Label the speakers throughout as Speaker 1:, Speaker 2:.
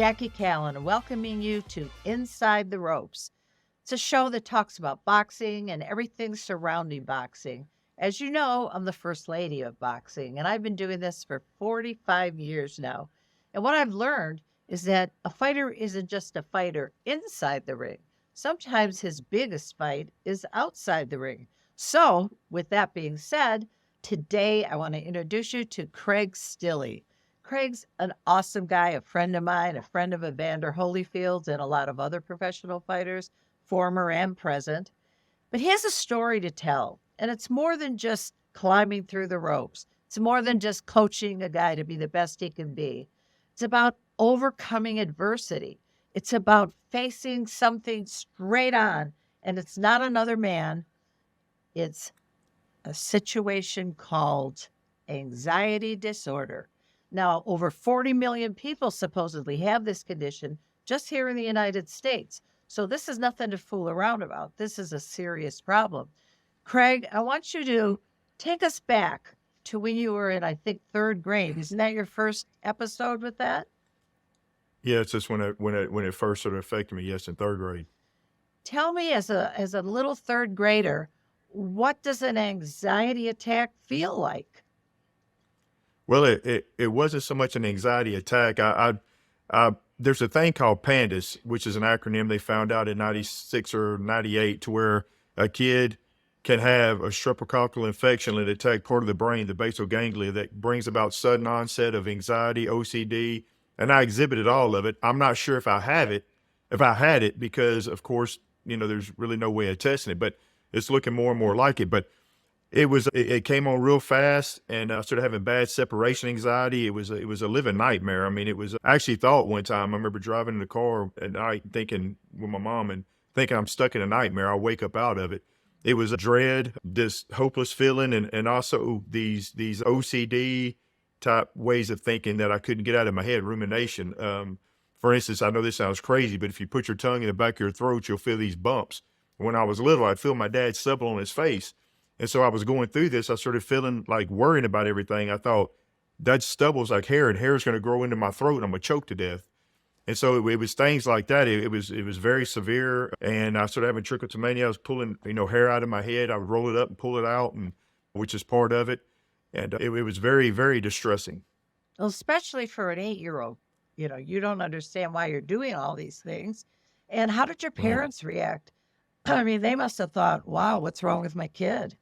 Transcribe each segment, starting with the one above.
Speaker 1: Jackie Kallen, welcoming you to Inside the Ropes. It's a show that talks about boxing and everything surrounding boxing. As you know, I'm the first lady of boxing, and I've been doing this for 45 years now. And what I've learned is that a fighter isn't just a fighter inside the ring. Sometimes his biggest fight is outside the ring. So, with that being said, today I want to introduce you to Craig Stilley. Craig's an awesome guy, a friend of mine, a friend of Evander Holyfield's and a lot of other professional fighters, former and present. But he has a story to tell, and it's more than just climbing through the ropes. It's more than just coaching a guy to be the best he can be. It's about overcoming adversity. It's about facing something straight on, and it's not another man. It's a situation called anxiety disorder. Now, over 40 million people supposedly have this condition just here in the United States. So this is nothing to fool around about. This is a serious problem. Craig, I want you to take us back to when you were in, I think, third grade. Isn't that your first episode with that?
Speaker 2: Yeah, it's just when it first sort of affected me. Yes, in third grade.
Speaker 1: Tell me, as a little third grader, what does an anxiety attack feel like?
Speaker 2: Well, it wasn't so much an anxiety attack. There's a thing called PANDAS, which is an acronym they found out in '96 or '98, to where a kid can have a streptococcal infection that attack part of the brain, the basal ganglia, that brings about sudden onset of anxiety, OCD, and I exhibited all of it. I'm not sure if I had it, because of course, there's really no way of testing it, but it's looking more and more like it. But it came on real fast, and I started having bad separation anxiety. It was a living nightmare. I mean, I actually thought one time, I remember driving in the car at night thinking with my mom and thinking I'm stuck in a nightmare. I'll wake up out of it. It was a dread, this hopeless feeling, and also these OCD type ways of thinking that I couldn't get out of my head, rumination. For instance, I know this sounds crazy, but if you put your tongue in the back of your throat, you'll feel these bumps. When I was little, I'd feel my dad stubble on his face. And so I was going through this. I started feeling like worrying about everything. I thought that stubble's like hair, and hair's going to grow into my throat, and I'm going to choke to death. And so it was things like that. It was very severe, and I started having trichotillomania. I was pulling hair out of my head. I would roll it up and pull it out, and which is part of it. And it was very, very distressing.
Speaker 1: Well, especially for an 8-year-old, you don't understand why you're doing all these things. And how did your
Speaker 2: Right.
Speaker 1: parents react? I mean, they must have thought, wow, what's wrong with my kid?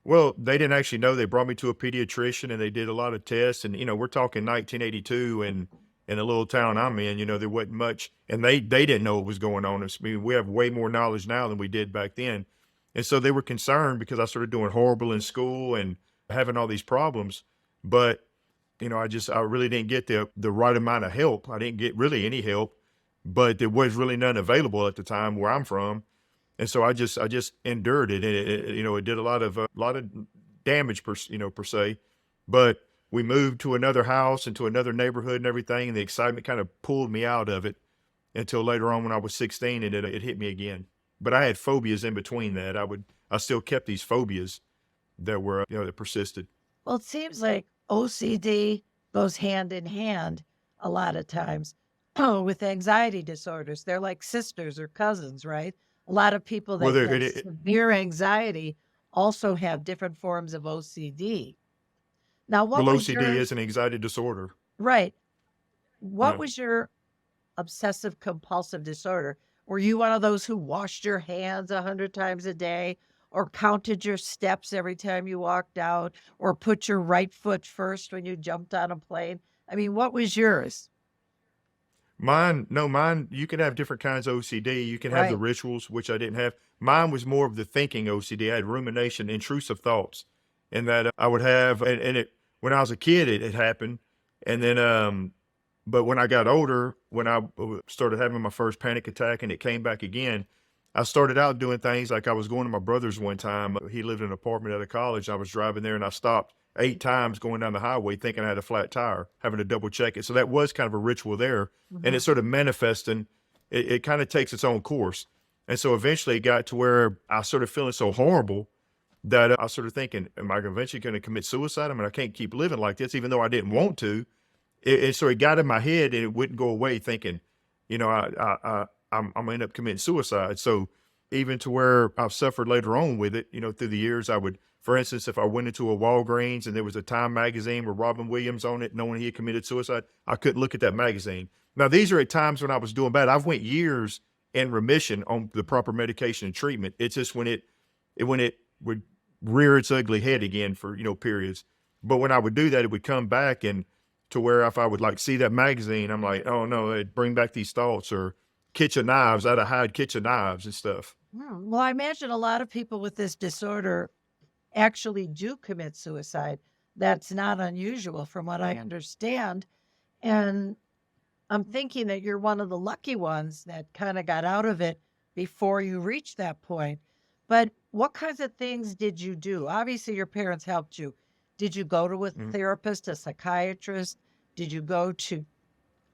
Speaker 2: Well, they didn't actually know. They brought me to a pediatrician, and they did a lot of tests. And we're talking 1982, and in the little town I'm in, there wasn't much, and they didn't know what was going on. I mean, we have way more knowledge now than we did back then. And so they were concerned because I started doing horrible in school and having all these problems. But I really didn't get the right amount of help. I didn't get really any help, but there was really none available at the time where I'm from. And so I just endured it, and it did a lot of damage per se. But we moved to another house and to another neighborhood and everything, and the excitement kind of pulled me out of it until later on when I was 16, and it hit me again. But I had phobias in between that. I still kept these phobias that were that persisted.
Speaker 1: Well, it seems like OCD goes hand in hand a lot of times with anxiety disorders. They're like sisters or cousins, right? A lot of people
Speaker 2: Well,
Speaker 1: that
Speaker 2: there,
Speaker 1: get severe anxiety also have different forms of OCD. Now, what was
Speaker 2: OCD
Speaker 1: your,
Speaker 2: is an anxiety disorder.
Speaker 1: right? What
Speaker 2: Yeah.
Speaker 1: was your obsessive compulsive disorder? Were you one of those who washed your hands 100 times a day, or counted your steps every time you walked out, or put your right foot first when you jumped on a plane? I mean, what was yours?
Speaker 2: Mine, you can have different kinds of OCD. You can have the
Speaker 1: Right.
Speaker 2: rituals, which I didn't have. Mine was more of the thinking OCD. I had rumination, intrusive thoughts, and that I would have, and when I was a kid, it happened. And then, but when I got older, when I started having my first panic attack and it came back again, I started out doing things like I was going to my brother's one time. He lived in an apartment at a college. I was driving there, and I stopped 8 times going down the highway thinking I had a flat tire, having to double check it. So that was kind of a ritual there. And
Speaker 1: Mhm.
Speaker 2: it sort of manifesting, it kind of takes its own course. And so eventually it got to where I started feeling so horrible that I started thinking, am I eventually going to commit suicide? I mean, I can't keep living like this, even though I didn't want to. And so it got in my head and it wouldn't go away thinking, you know, I'm gonna end up committing suicide. So even to where I've suffered later on with it, you know, through the years, I would, for instance, if I went into a Walgreens and there was a Time magazine with Robin Williams on it, knowing he had committed suicide, I couldn't look at that magazine. Now, these are at times when I was doing bad. I've went years in remission on the proper medication and treatment. It's just when it would rear its ugly head again for, you know, periods. But when I would do that, it would come back and to where if I would like see that magazine, I'm like, oh no, it'd bring back these thoughts or kitchen knives. I'd hide kitchen knives and stuff.
Speaker 1: Well, I imagine a lot of people with this disorder actually do commit suicide. That's not unusual from what I understand. And I'm thinking that you're one of the lucky ones that kind of got out of it before you reached that point. But what kinds of things did you do? Obviously, your parents helped you. Did you go to a
Speaker 2: Mhm.
Speaker 1: therapist, a psychiatrist? Did you go to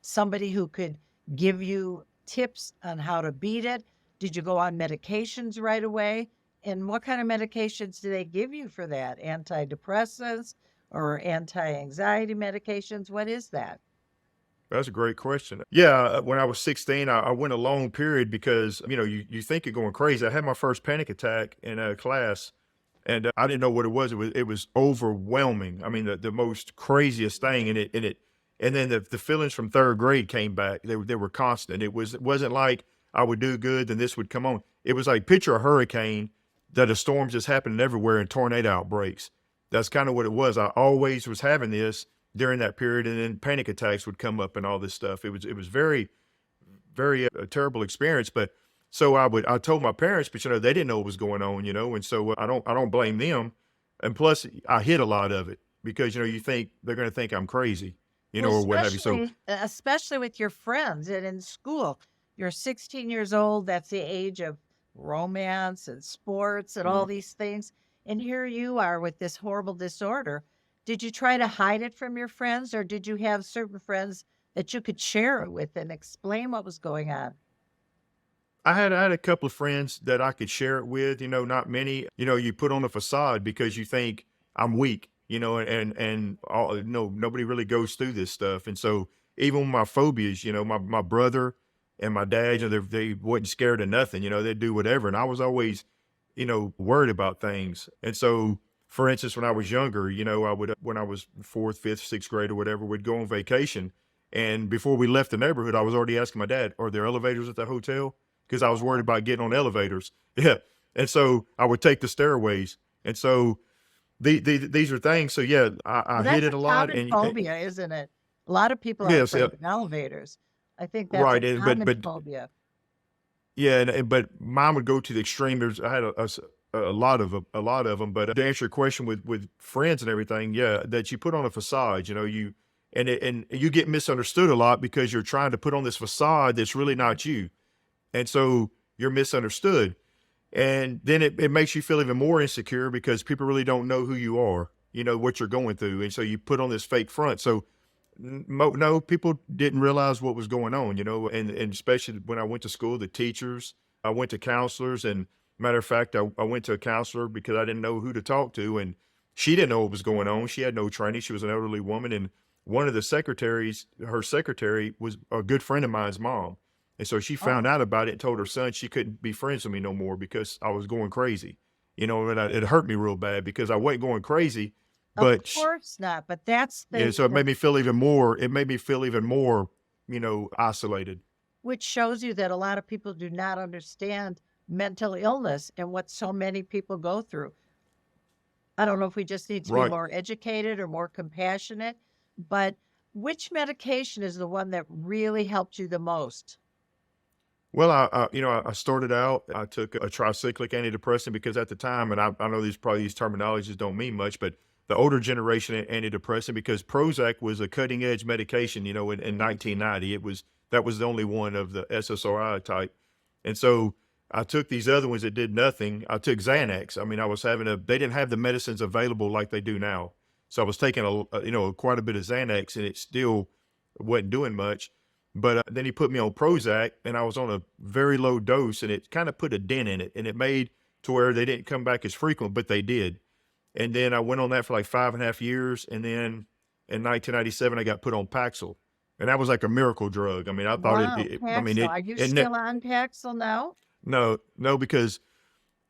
Speaker 1: somebody who could give you tips on how to beat it? Did you go on medications right away? And what kind of medications do they give you for that? Antidepressants or anti-anxiety medications? What is that?
Speaker 2: That's a great question. Yeah, when I was 16, I went a long period because, you know, you think you're going crazy. I had my first panic attack in a class and I didn't know what it was. It was overwhelming. I mean, the most craziest thing and then the feelings from third grade came back. They were constant. It wasn't like I would do good, then this would come on. It was like picture a hurricane that a storm just happening everywhere and tornado outbreaks. That's kind of what it was. I always was having this during that period, and then panic attacks would come up and all this stuff. It was very a terrible experience. But so I told my parents, but you know they didn't know what was going on, you know, and so I don't blame them. And plus, I hid a lot of it because you know you think they're going to think I'm crazy, you
Speaker 1: Well,
Speaker 2: know, or what have you. So
Speaker 1: especially with your friends and in school. You're 16 years old. That's the age of romance and sports and all
Speaker 2: mhm.
Speaker 1: these things. And here you are with this horrible disorder. Did you try to hide it from your friends, or did you have certain friends that you could share it with and explain what was going on?
Speaker 2: I had a couple of friends that I could share it with, you know, not many. You know, you put on a facade because you think I'm weak, you know, and all, no, nobody really goes through this stuff. And so even with my phobias, you know, my brother and my dad, you know, they wasn't scared of nothing, you know, they'd do whatever. And I was always, you know, worried about things. And so, for instance, when I was younger, you know, I would when I was fourth, fifth, sixth grade or whatever, we'd go on vacation. And before we left the neighborhood, I was already asking my dad, "Are there elevators at the hotel?" Because I was worried
Speaker 1: Oh,
Speaker 2: about getting on elevators. Yeah. And so I would take the stairways. And so these are things. So yeah, I
Speaker 1: well,
Speaker 2: hit
Speaker 1: that's
Speaker 2: it
Speaker 1: a
Speaker 2: a lot.
Speaker 1: common
Speaker 2: And
Speaker 1: phobia, isn't it? A lot of people are
Speaker 2: yes, yeah,
Speaker 1: afraid of elevators. I think that's a
Speaker 2: right. And,
Speaker 1: common
Speaker 2: but
Speaker 1: phobia.
Speaker 2: yeah, but mine would go to the extreme. I had a lot of a lot of them. But to answer your question with friends and everything, yeah, that you put on a facade, you know, and you get misunderstood a lot because you're trying to put on this facade that's really not you, and so you're misunderstood. And then it makes you feel even more insecure because people really don't know who you are, you know, what you're going through. And so you put on this fake front. So no, people didn't realize what was going on, you know, and especially when I went to school, the teachers, I went to counselors. And matter of fact, I went to a counselor because I didn't know who to talk to. And she didn't know what was going on. She had no training. She was an elderly woman. And one of the secretaries, her secretary was a good friend of mine's mom. And so she found
Speaker 1: Oh,
Speaker 2: out about it and told her son she couldn't be friends with me no more because I was going crazy. You know, and it hurt me real bad because I wasn't going crazy,
Speaker 1: of
Speaker 2: but
Speaker 1: course not. But that's
Speaker 2: yeah, so it made me feel even more. It made me feel even more, you know, isolated.
Speaker 1: which shows you that a lot of people do not understand mental illness and what so many people go through. I don't know if we just need to be
Speaker 2: Right.
Speaker 1: more educated or more compassionate, but which medication is the one that really helped you the most?
Speaker 2: Well, you know, I started out. I took a tricyclic antidepressant because at the time, and I know these terminologies don't mean much, but the older generation antidepressant because Prozac was a cutting edge medication. You know, in 1990, that was the only one of the SSRI type, and so I took these other ones that did nothing. I took Xanax. I mean, I was having they didn't have the medicines available like they do now, so I was taking you know quite a bit of Xanax, and it still wasn't doing much. But then he put me on Prozac, and I was on a very low dose, and it kind of put a dent in it, and it made to where they didn't come back as frequent, but they did. And then I went on that for like 5.5 years, and then in 1997, I got put on Paxil, and that was like a miracle drug. I mean, I thought
Speaker 1: Wow,
Speaker 2: I mean,
Speaker 1: Paxil. Are you
Speaker 2: it ne
Speaker 1: still on Paxil now?
Speaker 2: no, no, because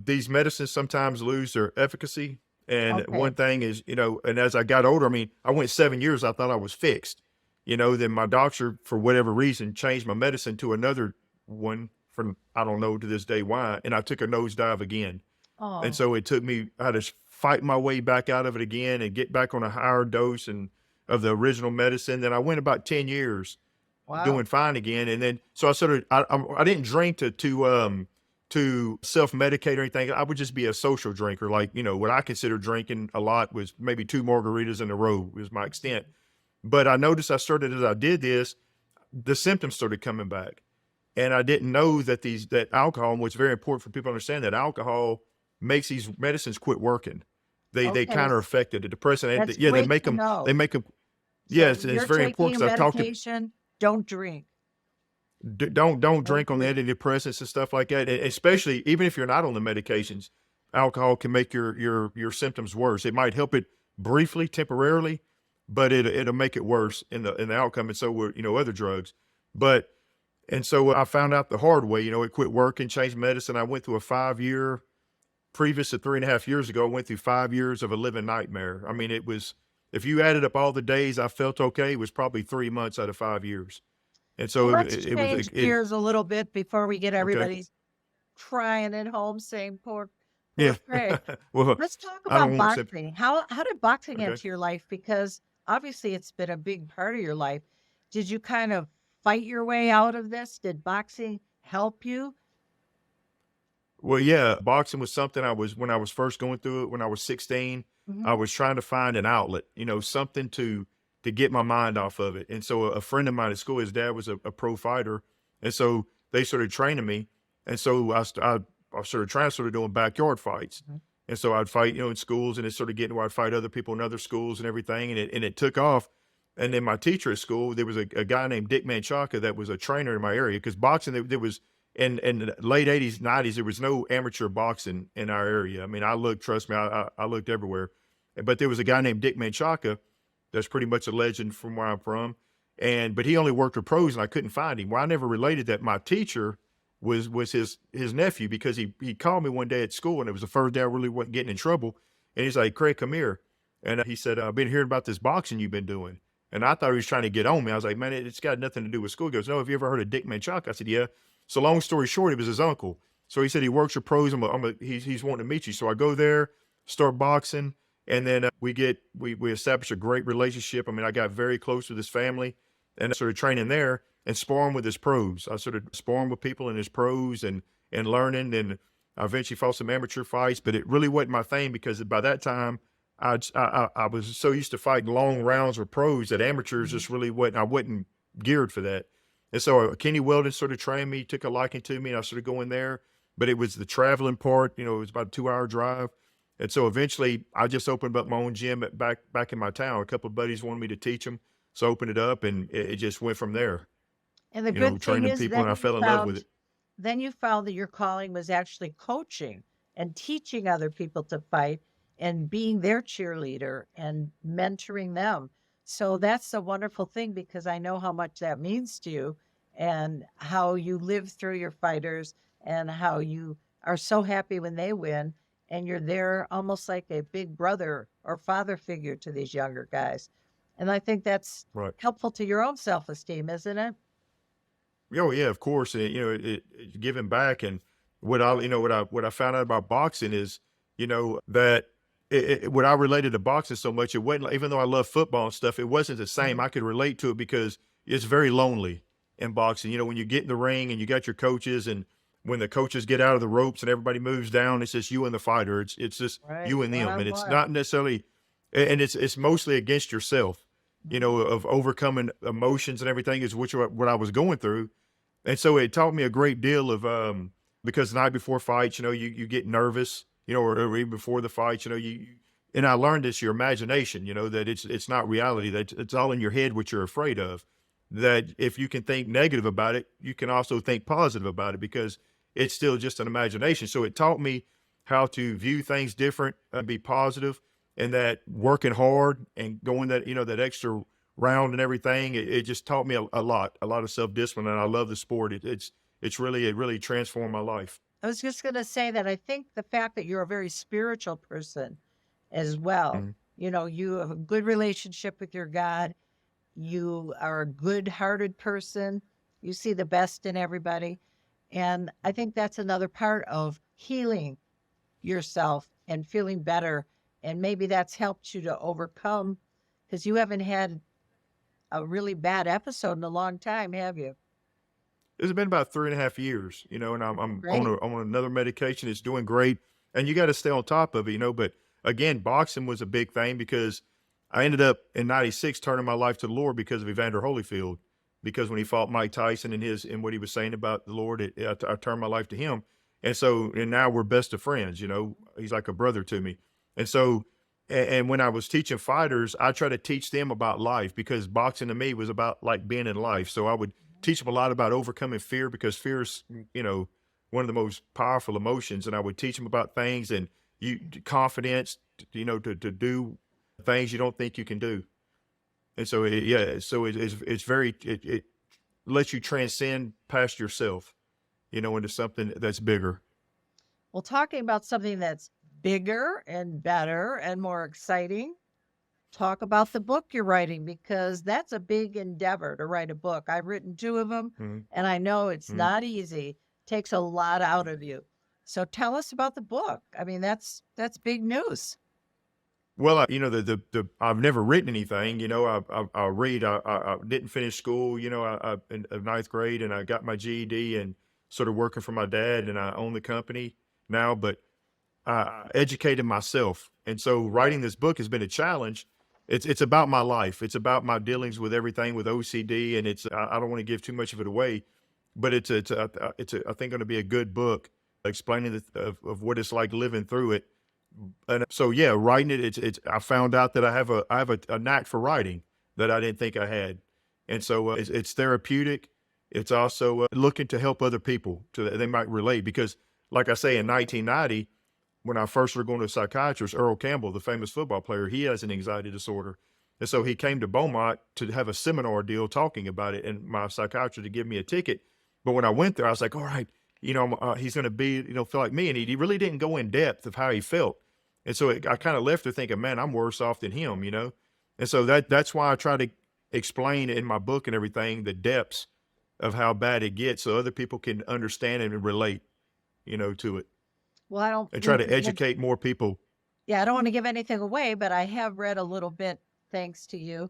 Speaker 2: these medicines sometimes lose their efficacy. And
Speaker 1: Okay.
Speaker 2: one thing is, and as I got older, I mean, I went 7 years, I thought I was fixed, then my doctor, for whatever reason, changed my medicine to another one from, I don't know to this day why. And I took a nosedive again. And
Speaker 1: Oh,
Speaker 2: so it took me, I had to fight my way back out of it again and get back on a higher dose and of the original medicine. Then I went about 10 years
Speaker 1: wow.
Speaker 2: doing fine again. And then, so I sort of, I didn't drink to self-medicate or anything. I would just be a social drinker. Like, what I consider drinking a lot was maybe 2 margaritas in a row was my extent. But I noticed as I did this, the symptoms started coming back. And I didn't know that that alcohol, and what's very important for people to understand, that alcohol makes these medicines quit working. They
Speaker 1: Okay.
Speaker 2: counter affect it. The depressant,
Speaker 1: That's
Speaker 2: yeah,
Speaker 1: great to
Speaker 2: they
Speaker 1: know.
Speaker 2: make them,
Speaker 1: So
Speaker 2: yes,
Speaker 1: when
Speaker 2: and it's
Speaker 1: you're
Speaker 2: very
Speaker 1: taking
Speaker 2: important
Speaker 1: a
Speaker 2: because I've talked to,
Speaker 1: medication, don't drink.
Speaker 2: don't
Speaker 1: Don't
Speaker 2: drink on the
Speaker 1: drink.
Speaker 2: antidepressants and stuff like that. And especially even if you're not on the medications, alcohol can make your symptoms worse. It might help it briefly, temporarily, but it'll make it worse in the outcome. And so were, other drugs. But and so I found out the hard way, it quit working, changed medicine. I went through a 5 year, previous to 3.5 years ago, I went through 5 years of a living nightmare. I mean, it was, if you added up all the days I felt okay, it was probably 3 months out of 5 years. And
Speaker 1: Well,
Speaker 2: so
Speaker 1: let's
Speaker 2: it was,
Speaker 1: change gears a little bit before we get
Speaker 2: okay.
Speaker 1: everybody crying at home saying, poor
Speaker 2: Yeah.
Speaker 1: Craig.
Speaker 2: Well,
Speaker 1: Let's talk
Speaker 2: I don't
Speaker 1: about
Speaker 2: want to,
Speaker 1: boxing. How did boxing
Speaker 2: okay.
Speaker 1: enter your life? Because obviously it's been a big part of your life. Did you kind of fight your way out of this? Did boxing help you?
Speaker 2: Well, yeah, boxing was something when I was first going through it, when I was 16, I
Speaker 1: Hmm.
Speaker 2: was trying to find an outlet, something to get my mind off of it. And so a friend of mine at school, his dad was a pro fighter. And so they started training me. And so I started trying, sort of doing backyard fights.
Speaker 1: Hmm.
Speaker 2: And so I'd fight, in schools, and it started getting where I'd fight other people in other schools and everything. And it took off. And then my teacher at school, there was a guy named Dick Manchaka that was a trainer in my area, because boxing, there was, in the late 80s, 90s, there was no amateur boxing in our area. I mean, trust me, I looked everywhere. But there was a guy named Dick Manchaka that's pretty much a legend from where I'm from. But he only worked with pros, and I couldn't find him. Well, I never related that my teacher was his nephew, because he called me one day at school, and it was the first day I really wasn't getting in trouble. And he's like, "Craig, come here." And he said, "I've been hearing about this boxing you've been doing." And I thought he was trying to get on me. I was like, "Man, it's got nothing to do with school." He goes, "No, have you ever heard of Dick Manchaka?" I said, "Yeah." So long story short, it was his uncle. So he said he works with pros. He's wanting to meet you. So I go there, start boxing, and then we establish a great relationship. I mean, I got very close with his family, and I started training there and sparring with his pros. I started sparring with people in his pros and learning. And I eventually fought some amateur fights, but it really wasn't my thing, because by that time I was so used to fighting long rounds with pros that amateurs
Speaker 1: Hmm.
Speaker 2: just really wasn't. I wasn't geared for that. And so Kenny Weldon sort of trained me, took a liking to me, and I started going there. But it was the traveling part, it was about a 2 hour drive. And so eventually I just opened up my own gym back in my town. A couple of buddies wanted me to teach them. So I opened it up, and it just went from there,
Speaker 1: And the good thing
Speaker 2: training
Speaker 1: is
Speaker 2: people, and I fell in love with it.
Speaker 1: then you found that your calling was actually coaching and teaching other people to fight and being their cheerleader and mentoring them. So that's a wonderful thing, because I know how much that means to you and how you live through your fighters and how you are so happy when they win, and you're there almost like a big brother or father figure to these younger guys. And I think that's
Speaker 2: Right.
Speaker 1: helpful to your own self-esteem, isn't it?
Speaker 2: Oh yeah, of course. And, it's giving back. And what I found out about boxing is, that what I related to boxing so much, it wasn't even though I love football and stuff, it wasn't the same.
Speaker 1: Mhm.
Speaker 2: I could relate to it because it's very lonely in boxing. When you get in the ring and you got your coaches, and when the coaches get out of the ropes and everybody moves down, it's just you and the fighter. It's just
Speaker 1: Right.
Speaker 2: you and
Speaker 1: One
Speaker 2: them,
Speaker 1: on
Speaker 2: and it's
Speaker 1: one.
Speaker 2: not necessarily, and it's mostly against yourself.
Speaker 1: Mhm.
Speaker 2: Of overcoming emotions and everything is what I was going through. And so it taught me a great deal of, because the night before fights, you get nervous, or even before the fights, and I learned this, your imagination, that it's not reality, that it's all in your head, what you're afraid of. That if you can think negative about it, you can also think positive about it, because it's still just an imagination. So it taught me how to view things different, be positive, and that working hard and going that, that extra round and everything, it just taught me a lot of self-discipline. And I love the sport. It really transformed my life.
Speaker 1: I was just going to say that I think the fact that you're a very spiritual person as well,
Speaker 2: Mhm.
Speaker 1: you have a good relationship with your God. You are a good-hearted person. You see the best in everybody. And I think that's another part of healing yourself and feeling better. And maybe that's helped you to overcome, because you haven't had a really bad episode in a long time, have you?
Speaker 2: It's been about 3.5 years, and I'm on
Speaker 1: Great.
Speaker 2: another medication. It's doing great, and you got to stay on top of it. But again, boxing was a big thing because I ended up in '96 turning my life to the Lord because of Evander Holyfield. Because when he fought Mike Tyson and what he was saying about the Lord, I turned my life to him, and now we're best of friends. He's like a brother to me, and so. And when I was teaching fighters, I try to teach them about life because boxing to me was about like being in life. So I would teach them a lot about overcoming fear because fear is, one of the most powerful emotions. And I would teach them about things and confidence, to do things you don't think you can do. And so, it's very, it lets you transcend past yourself, into something that's bigger.
Speaker 1: Well, talking about something that's bigger and better and more exciting, talk about the book you're writing, because that's a big endeavor to write a book. I've written two of them,
Speaker 2: Mhm,
Speaker 1: and I know it's
Speaker 2: mhm.
Speaker 1: not easy. Takes a lot out of you. So tell us about the book. I mean, that's big news.
Speaker 2: Well, I've never written anything. I read. I didn't finish school. In ninth grade, and I got my GED and sort of working for my dad, and I own the company now. But I educated myself, and so writing this book has been a challenge. It's about my life. It's about my dealings with everything with OCD, and I don't want to give too much of it away, but I think going to be a good book explaining of what it's like living through it. And so yeah, writing it, it's I found out that I have a knack for writing that I didn't think I had, and so it's therapeutic. It's also looking to help other people so that they might relate because, like I say, in 1990 when I first started going to a psychiatrist, Earl Campbell, the famous football player, he has an anxiety disorder. And so he came to Beaumont to have a seminar deal talking about it, and my psychiatrist to give me a ticket. But when I went there, I was like, all right, he's going to be, feel like me. And he really didn't go in depth of how he felt. And so I kind of left there thinking, man, I'm worse off than him. And so that's why I try to explain in my book and everything the depths of how bad it gets so other people can understand and relate, to it
Speaker 1: Well, I don't
Speaker 2: and try
Speaker 1: want
Speaker 2: to
Speaker 1: to give,
Speaker 2: educate more people.
Speaker 1: yeah, I don't want to give anything away, but I have read a little bit thanks to you.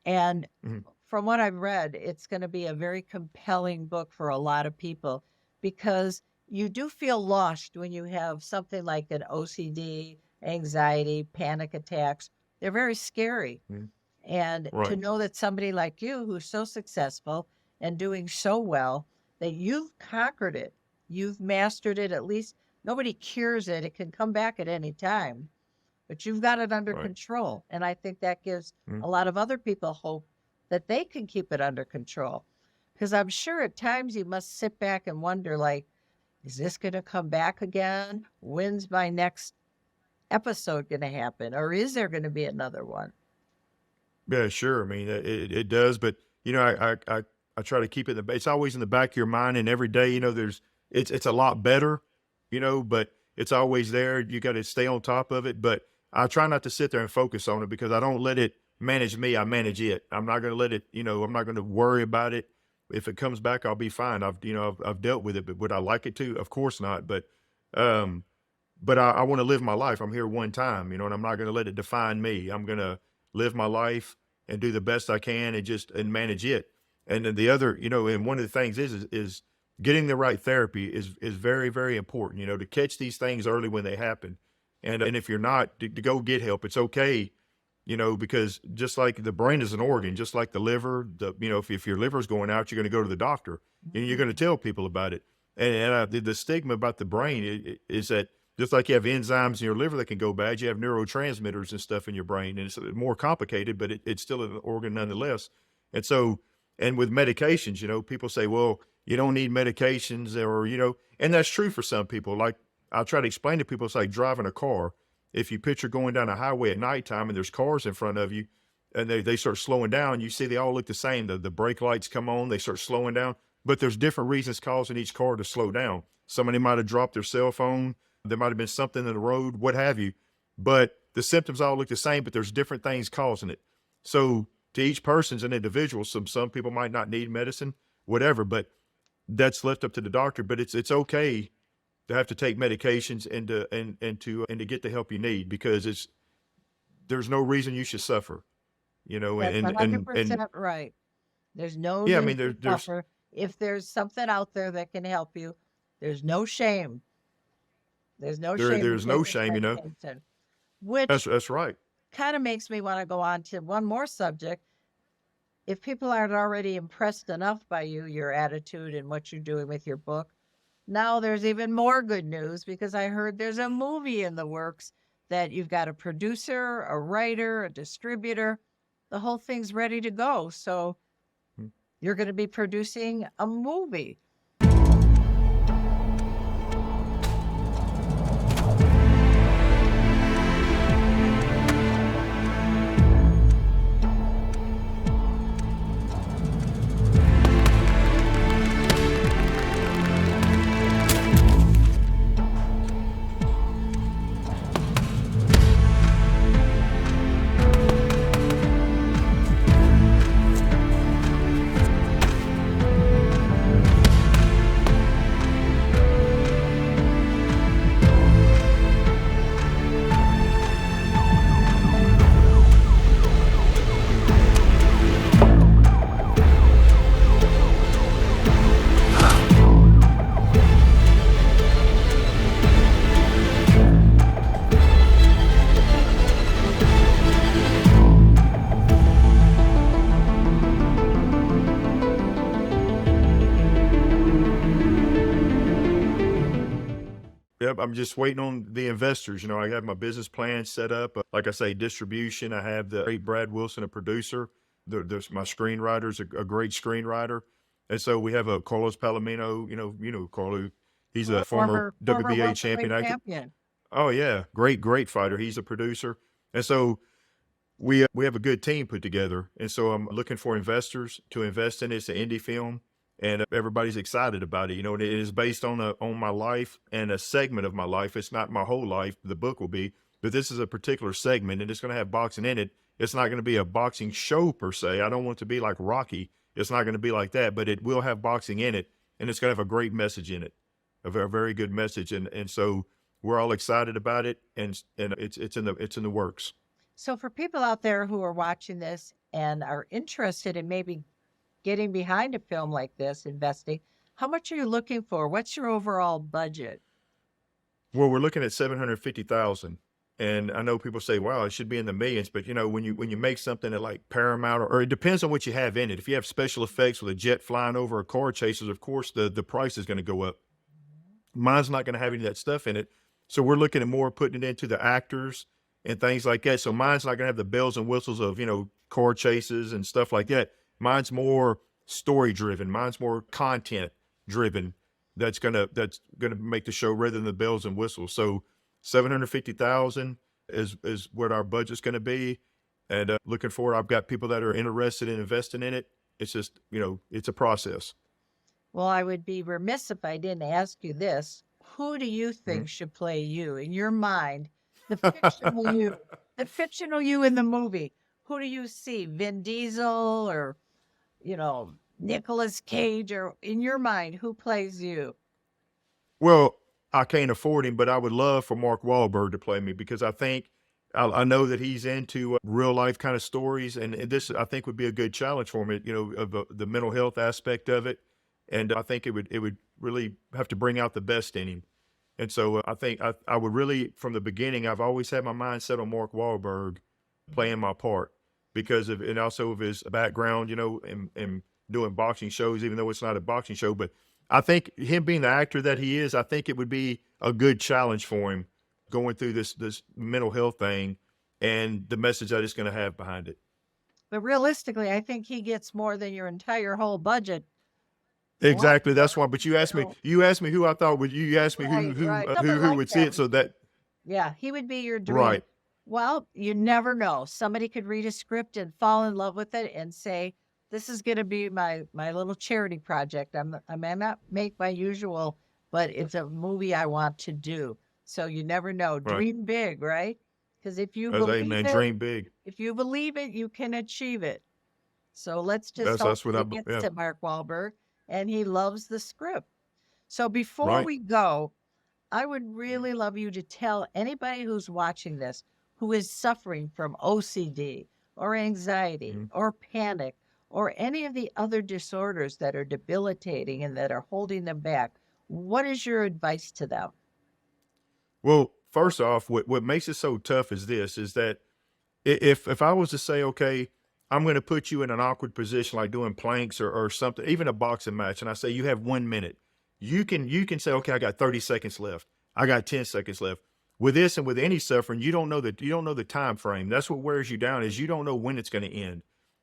Speaker 1: And
Speaker 2: Mhm.
Speaker 1: from what I've read, it's going to be a very compelling book for a lot of people because you do feel lost when you have something like an OCD, anxiety, panic attacks. They're very scary.
Speaker 2: Mhm.
Speaker 1: And to
Speaker 2: Right.
Speaker 1: know that somebody like you, who's so successful and doing so well, that you've conquered it, you've mastered it, at least nobody cures it. It can come back at any time, but you've got it under
Speaker 2: Right.
Speaker 1: control. And I think that gives
Speaker 2: Mhm.
Speaker 1: a lot of other people hope that they can keep it under control. Because I'm sure at times you must sit back and wonder, like, is this going to come back again? When's my next episode going to happen? Or is there going to be another one?
Speaker 2: Yeah, sure. I mean, it does, but I try to keep it it's always in the back of your mind, and every day, it's a lot better, but it's always there. You got to stay on top of it. But I try not to sit there and focus on it because I don't let it manage me. I manage it. I'm not going to let it. I'm not going to worry about it. If it comes back, I'll be fine. I've dealt with it. But would I like it to? Of course not. Um, but I want to live my life. I'm here one time, and I'm not going to let it define me. I'm going to live my life and do the best I can and manage it. And then the other, and one of the things is getting the right therapy is very, very important, to catch these things early when they happen. And if you're not, to go get help. It's okay, because just like the brain is an organ, just like the liver, if your liver's going out, you're going to go to the doctor and you're going to tell people about it. And the stigma about the brain is that just like you have enzymes in your liver that can go bad, you have neurotransmitters and stuff in your brain, and it's more complicated, but it's still an organ nonetheless. And so, and with medications, people say, well, you don't need medications, and that's true for some people. Like I try to explain to people, it's like driving a car. if you picture going down a highway at nighttime and there's cars in front of you and they start slowing down, you see they all look the same. The brake lights come on, they start slowing down, but there's different reasons causing each car to slow down. Somebody might have dropped their cell phone. There might have been something in the road, what have you. But the symptoms all look the same, but there's different things causing it. So to each person's an individual. Some people might not need medicine, whatever, but that's left up to the doctor. But it's okay to have to take medications and to get the help you need, because there's no reason you should suffer,
Speaker 1: That's
Speaker 2: and
Speaker 1: 100% right. There's no
Speaker 2: yeah, I
Speaker 1: need
Speaker 2: mean
Speaker 1: to
Speaker 2: there's
Speaker 1: suffer. If there's something out there that can help you, there's no shame. There's no shame in
Speaker 2: there's no
Speaker 1: taking
Speaker 2: shame,
Speaker 1: medication, which
Speaker 2: that's right.
Speaker 1: kind of makes me want to go on to one more subject. If people aren't already impressed enough by you, your attitude, and what you're doing with your book, now there's even more good news, because I heard there's a movie in the works that you've got a producer, a writer, a distributor. The whole thing's ready to go. So
Speaker 2: Hmm.
Speaker 1: you're going to be producing a movie.
Speaker 2: Yep, I'm just waiting on the investors. I have my business plan set up. Like I say, distribution. I have the great Brad Wilson, a producer. There's my screenwriter's a great screenwriter, and so we have a Carlos Palomino. Carlos. He's a former
Speaker 1: Former
Speaker 2: WBA champion
Speaker 1: welterweight
Speaker 2: actor.
Speaker 1: champion.
Speaker 2: Oh yeah, great fighter. He's a producer, and so we have a good team put together. And so I'm looking for investors to invest in it. It's an indie film, and everybody's excited about it. And it is based on my life and a segment of my life. It's not my whole life. The book will be, but this is a particular segment, and it's going to have boxing in it. It's not going to be a boxing show per se. I don't want it to be like Rocky. It's not going to be like that, but it will have boxing in it, and it's going to have a great message in it, a very good message. And so we're all excited about it, and it's in the works.
Speaker 1: So for people out there who are watching this and are interested in maybe getting behind a film like this, investing, how much are you looking for? What's your overall budget?
Speaker 2: Well, we're looking at 750,000. And I know people say, "Wow, it should be in the millions." But when you make something at like Paramount, or it depends on what you have in it. If you have special effects with a jet flying over a car chases, of course the price is going to go up. Mine's not going to have any of that stuff in it. So we're looking at more putting it into the actors and things like that. So mine's not going to have the bells and whistles of, car chases and stuff like that. Mine's more story driven. Mine's more content driven. That's gonna make the show rather than the bells and whistles. So 750,000 is what our budget's going to be. And looking forward, I've got people that are interested in investing in it. It's just, it's a process.
Speaker 1: Well, I would be remiss if I didn't ask you this. Who do you
Speaker 2: Mhm.
Speaker 1: think should play you in your mind? The fictional you, the fictional you in the movie. Who do you see? Vin Diesel or, Nicolas Cage, or in your mind, who plays you?
Speaker 2: Well, I can't afford him, but I would love for Mark Wahlberg to play me, because I know that he's into real life kind of stories, and this I think would be a good challenge for him. Of the mental health aspect of it, and I think it would really have to bring out the best in him. And so I think I would really, from the beginning, I've always had my mind set on Mark Wahlberg playing my part, because of, and also of his background, and doing boxing shows, even though it's not a boxing show. But I think him being the actor that he is, I think it would be a good challenge for him going through this mental health thing and the message that it's going to have behind it.
Speaker 1: But realistically, I think he gets more than your entire whole budget. What?
Speaker 2: Exactly. That's why. But you asked me who I thought would. You asked me
Speaker 1: Right, right. No, but
Speaker 2: who
Speaker 1: like
Speaker 2: would see
Speaker 1: that.
Speaker 2: it. So that
Speaker 1: Yeah, he would be your dream.
Speaker 2: Right.
Speaker 1: Well, you never know. Somebody could read a script and fall in love with it and say, "This is going to be my little charity project. I may not make my usual, but it's a movie I want to do." So you never know.
Speaker 2: Right.
Speaker 1: Dream big, right? Because
Speaker 2: As a man, dream big.
Speaker 1: if you believe it, you can achieve it. So let's just hope
Speaker 2: That's what
Speaker 1: he gets
Speaker 2: yeah.
Speaker 1: to Mark Wahlberg and he loves the script. So before
Speaker 2: Right.
Speaker 1: we go, I would really love you to tell anybody who's watching this who is suffering from OCD or anxiety
Speaker 2: Mhm.
Speaker 1: or panic or any of the other disorders that are debilitating and that are holding them back. What is your advice to them?
Speaker 2: Well, first off, what makes it so tough is this: is that if I was to say, okay, I'm going to put you in an awkward position like doing planks or something, even a boxing match, and I say you have 1 minute, you can say, okay, I got 30 seconds left, I got 10 seconds left. With this and with any suffering, you don't know the time frame. That's what wears you down is you don't know when it's going to end.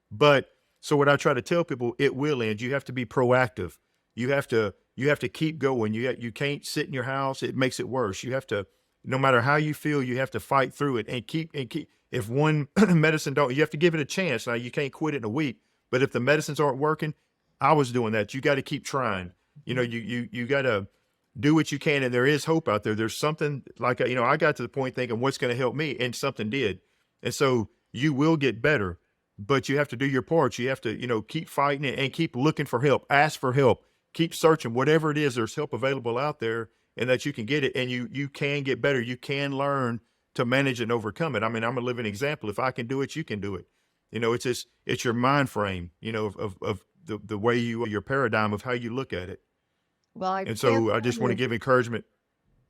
Speaker 2: But so what I try to tell people, it will end. You have to be proactive. You have to keep going. You can't sit in your house. It makes it worse. You have to, no matter how you feel, you have to fight through it and keep. If one medicine don't, you have to give it a chance. Now you can't quit it in a week. But if the medicines aren't working, I was doing that. You got to keep trying. You know, you got to do what you can, and there is hope out there. There's something like I got to the point thinking, what's going to help me, and something did, and so you will get better. But you have to do your part. You have to, keep fighting it and keep looking for help. Ask for help. Keep searching. Whatever it is, there's help available out there, and that you can get it, and you can get better. You can learn to manage and overcome it. I mean, I'm a living example. If I can do it, you can do it. It's your mind frame, of the way your paradigm of how you look at it.
Speaker 1: Well, I
Speaker 2: And
Speaker 1: can't
Speaker 2: so I
Speaker 1: tell
Speaker 2: just want to
Speaker 1: you.
Speaker 2: give encouragement.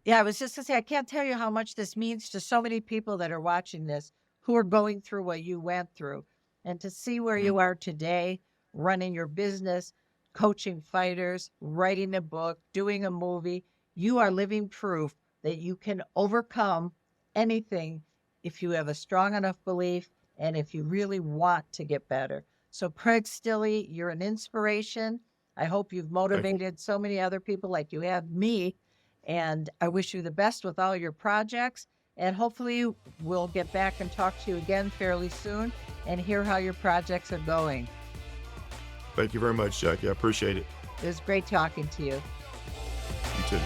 Speaker 1: Yeah, I was just going to say, I can't tell you how much this means to so many people that are watching this who are going through what you went through. And to see where
Speaker 2: Mhm.
Speaker 1: you are today, running your business, coaching fighters, writing a book, doing a movie, you are living proof that you can overcome anything if you have a strong enough belief and if you really want to get better. So, Craig Stilley, you're an inspiration. I hope you've
Speaker 2: Thank you.
Speaker 1: motivated so many other people like you have me, and I wish you the best with all your projects. And hopefully, we'll get back and talk to you again fairly soon and hear how your projects are going.
Speaker 2: Thank you very much, Jackie. I appreciate it.
Speaker 1: It was great talking to you.
Speaker 2: You too.